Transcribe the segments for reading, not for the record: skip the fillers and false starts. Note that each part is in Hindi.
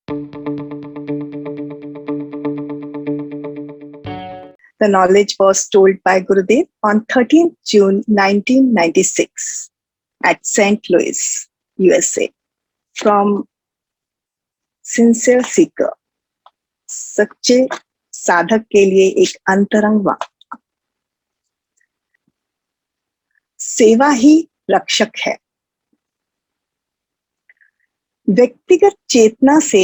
The knowledge was told by Gurudev on 13th June 1996 at St. Louis, USA, from Sincere Seeker. सच्चे साधक के लिए एक अंतरंग वाक्य। सेवा ही रक्षक है। व्यक्तिगत चेतना से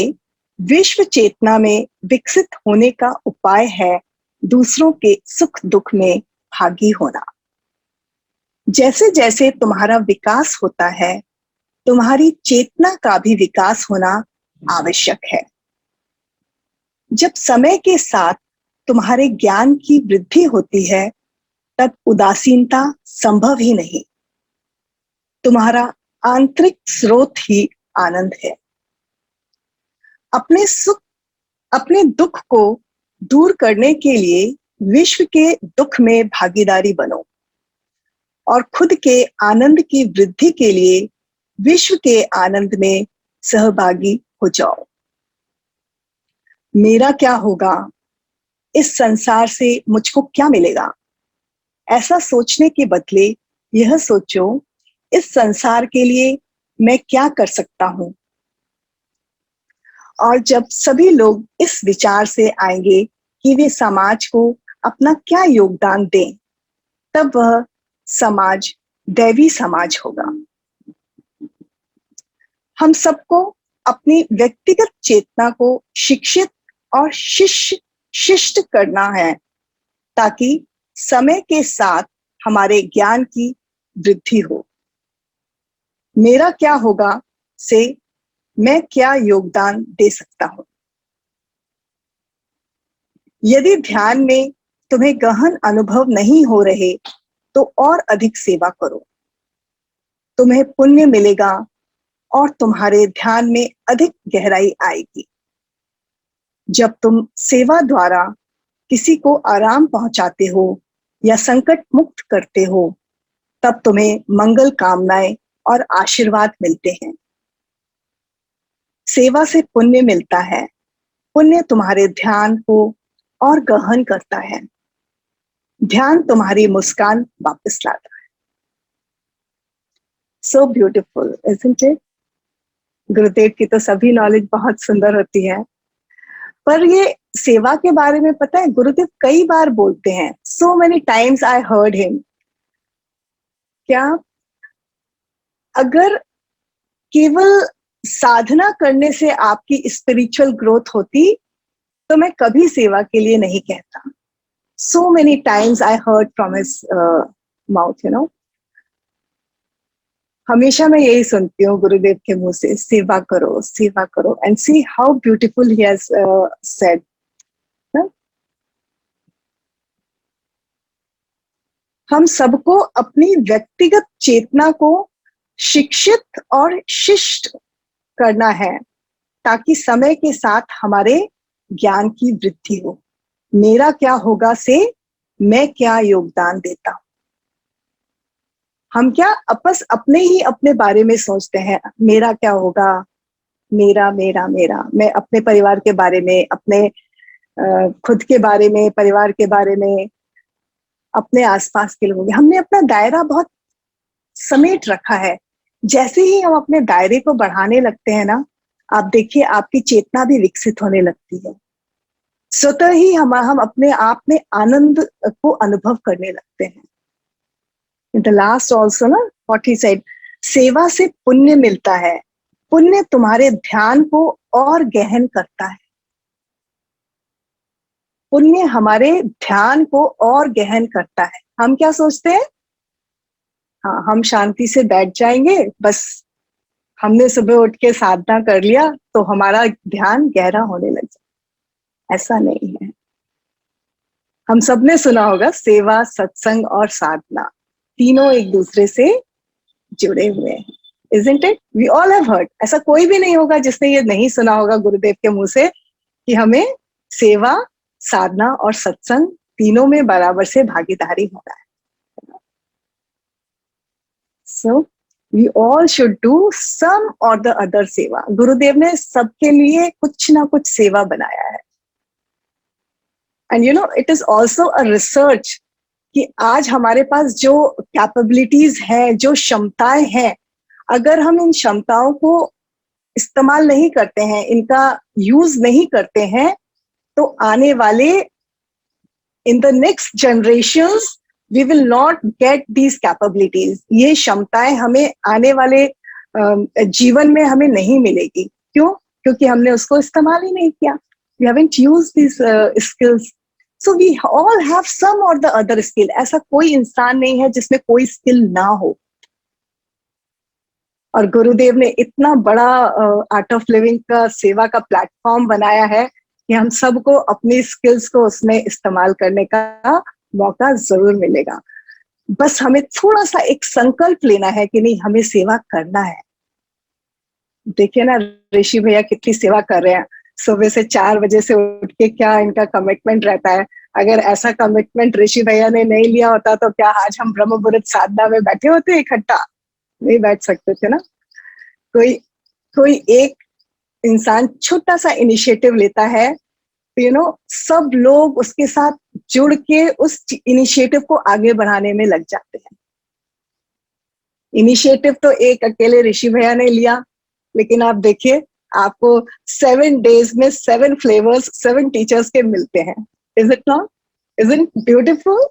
विश्व चेतना में विकसित होने का उपाय है दूसरों के सुख दुख में भागी होना। जैसे जैसे तुम्हारा विकास होता है, तुम्हारी चेतना का भी विकास होना आवश्यक है। जब समय के साथ तुम्हारे ज्ञान की वृद्धि होती है, तब उदासीनता संभव ही नहीं। तुम्हारा आंतरिक स्रोत ही आनंद है। अपने दुख को दूर करने के लिए विश्व के दुख में भागीदारी बनो और खुद के आनंद की वृद्धि के लिए विश्व के आनंद में सहभागी हो जाओ। मेरा क्या होगा, इस संसार से मुझको क्या मिलेगा, ऐसा सोचने के बदले यह सोचो, इस संसार के लिए मैं क्या कर सकता हूं। और जब सभी लोग इस विचार से आएंगे कि वे समाज को अपना क्या योगदान दें, तब वह समाज दैवी समाज होगा। हम सबको अपनी व्यक्तिगत चेतना को शिक्षित और शिष्ट करना है, ताकि समय के साथ हमारे ज्ञान की वृद्धि हो। मेरा क्या होगा से मैं क्या योगदान दे सकता हूं। यदि ध्यान में तुम्हें गहन अनुभव नहीं हो रहे, तो और अधिक सेवा करो। तुम्हें पुण्य मिलेगा और तुम्हारे ध्यान में अधिक गहराई आएगी। जब तुम सेवा द्वारा किसी को आराम पहुंचाते हो या संकट मुक्त करते हो, तब तुम्हें मंगल कामनाएं और आशीर्वाद मिलते हैं। सेवा से पुण्य मिलता है। पुण्य तुम्हारे ध्यान को और गहन करता है। ध्यान तुम्हारी मुस्कान वापस लाता है। So beautiful, isn't it? गुरुदेव की तो सभी नॉलेज बहुत सुंदर होती है, पर ये सेवा के बारे में पता है, गुरुदेव कई बार बोलते हैं। So many times I heard him. क्या अगर केवल साधना करने से आपकी स्पिरिचुअल ग्रोथ होती, तो मैं कभी सेवा के लिए नहीं कहता। So many times I heard from his mouth, हमेशा मैं यही सुनती हूँ गुरुदेव के मुंह से, सेवा करो and see how beautiful he has said. हम सबको अपनी व्यक्तिगत चेतना को शिक्षित और शिष्ट करना है, ताकि समय के साथ हमारे ज्ञान की वृद्धि हो। मेरा क्या होगा से मैं क्या योगदान देता हूं। हम क्या अपने ही अपने बारे में सोचते हैं, मेरा क्या होगा, मेरा मेरा मेरा। मैं अपने परिवार के बारे में, अपने खुद के बारे में, परिवार के बारे में, अपने आसपास के लोगों, हमने अपना दायरा बहुत समेट रखा है। जैसे ही हम अपने दायरे को बढ़ाने लगते हैं ना, आप देखिए आपकी चेतना भी विकसित होने लगती है। स्वतः ही हम अपने आप में आनंद को अनुभव करने लगते हैं। इन द लास्ट ऑल्सो ना, व्हाट ही सेड, सेवा से पुण्य मिलता है। पुण्य तुम्हारे ध्यान को और गहन करता है। पुण्य हमारे ध्यान को और गहन करता है। हम क्या सोचते हैं, हाँ हम शांति से बैठ जाएंगे, बस हमने सुबह उठ के साधना कर लिया तो हमारा ध्यान गहरा होने लग जाए। ऐसा नहीं है। हम सबने सुना होगा, सेवा, सत्संग और साधना तीनों एक दूसरे से जुड़े हुए हैं। Isn't it? We all have heard. ऐसा कोई भी नहीं होगा जिसने ये नहीं सुना होगा गुरुदेव के मुंह से कि हमें सेवा, साधना और सत्संग तीनों में बराबर से भागीदारी होना है। So we all should do some or the other सेवा। गुरुदेव ने सबके लिए कुछ ना कुछ सेवा बनाया है। And you no it is also a research कि आज हमारे पास जो कैपेबिलिटीज हैं, जो क्षमताएं हैं, अगर हम इन क्षमताओं को इस्तेमाल नहीं करते हैं, इनका यूज नहीं करते हैं, तो आने वाले in the next generations we will not get these capabilities. ये क्षमताएं हमें आने वाले जीवन में हमें नहीं मिलेगी। क्यों? क्योंकि हमने उसको इस्तेमाल ही नहीं किया। We haven't used these skills. So we all have some or the other skill. ऐसा कोई इंसान नहीं है जिसमें कोई स्किल ना हो। और गुरुदेव ने इतना बड़ा आर्ट ऑफ लिविंग का सेवा का प्लेटफॉर्म बनाया है कि हम सबको अपनी स्किल्स को उसमें इस्तेमाल करने का मौका जरूर मिलेगा। बस हमें थोड़ा सा एक संकल्प लेना है कि नहीं, हमें सेवा करना है। देखिए ना, ऋषि भैया कितनी सेवा कर रहे हैं। सुबह से 4 बजे से उठ के क्या इनका कमिटमेंट रहता है। अगर ऐसा कमिटमेंट ऋषि भैया ने नहीं लिया होता तो क्या आज हम ब्रह्म मुहूर्त साधना में बैठे होते इकट्ठा? नहीं बैठ सकते थे ना। कोई कोई एक इंसान छोटा सा इनिशिएटिव लेता है, तो यू नो सब लोग उसके साथ जुड़ के उस इनिशिएटिव को आगे बढ़ाने में लग जाते हैं। इनिशिएटिव तो एक अकेले ऋषि भैया ने लिया, लेकिन आप देखिए आपको 7 डेज में 7 फ्लेवर्स 7 टीचर्स के मिलते हैं। Is it not? Is it beautiful?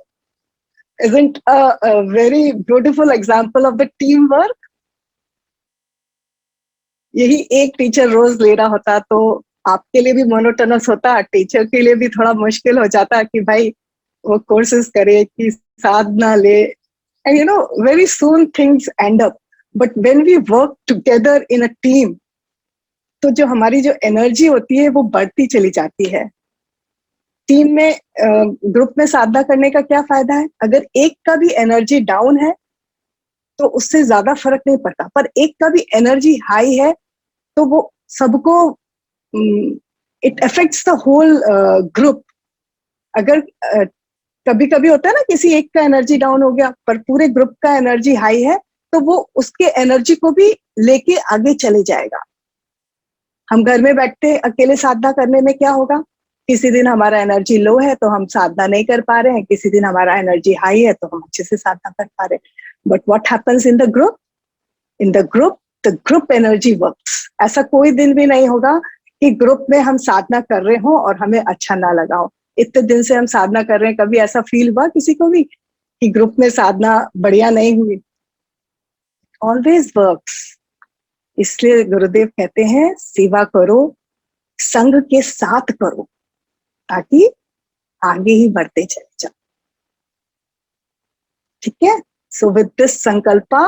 Isn't a very beautiful example of the teamwork? यही एक टीचर रोज ले रहा होता तो आपके लिए भी मोनोटोनस होता, टीचर के लिए भी थोड़ा मुश्किल हो जाता कि भाई वो कोर्सेज करे कि साधना ले। And you know very soon things end up. But when we work together in a team, तो जो हमारी जो एनर्जी होती है वो बढ़ती चली जाती है। टीम में ग्रुप में साधना करने का क्या फायदा है? अगर एक का भी एनर्जी डाउन है तो उससे ज्यादा फर्क नहीं पड़ता, पर एक का भी एनर्जी हाई है तो वो सबको, it affects the whole group. अगर कभी कभी होता है ना किसी एक का एनर्जी डाउन हो गया पर पूरे ग्रुप का एनर्जी हाई है, तो वो उसके एनर्जी को भी लेके आगे चले जाएगा। हम घर में बैठते अकेले साधना करने में क्या होगा? किसी दिन हमारा एनर्जी लो है तो हम साधना नहीं कर पा रहे हैं, किसी दिन हमारा एनर्जी हाई है तो हम अच्छे से साधना कर पा रहे हैं। But what happens in the group? In the group energy works. ऐसा कोई दिन भी नहीं होगा कि ग्रुप में हम साधना कर रहे हो और हमें अच्छा ना लगा हो। इतने दिन से हम साधना कर रहे हैं, कभी ऐसा फील हुआ किसी को भी कि ग्रुप में साधना बढ़िया नहीं हुई? Always works. इसलिए गुरुदेव कहते हैं सेवा करो, संघ के साथ करो, ताकि आगे ही बढ़ते चले जाओ। ठीक है? So with this Sankalpa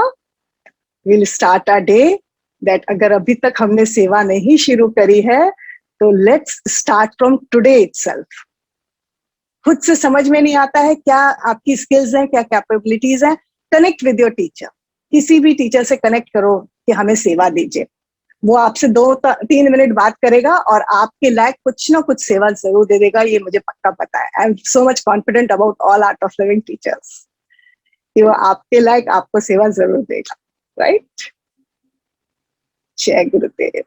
will start a day that अगर अभी तक हमने सेवा नहीं शुरू करी है तो let's start from today itself. खुद से समझ में नहीं आता है क्या आपकी स्किल्स हैं, क्या कैपेबिलिटीज हैं, कनेक्ट विद योर टीचर। किसी भी टीचर से कनेक्ट करो कि हमें सेवा दीजिए। वो आपसे 2-3 मिनट बात करेगा और आपके लायक कुछ ना कुछ सेवा जरूर दे देगा, ये मुझे पक्का पता है। I am so much confident about all art of living teachers कि वो आपके लायक आपको सेवा जरूर देगा। राइट? जय गुरुदेव।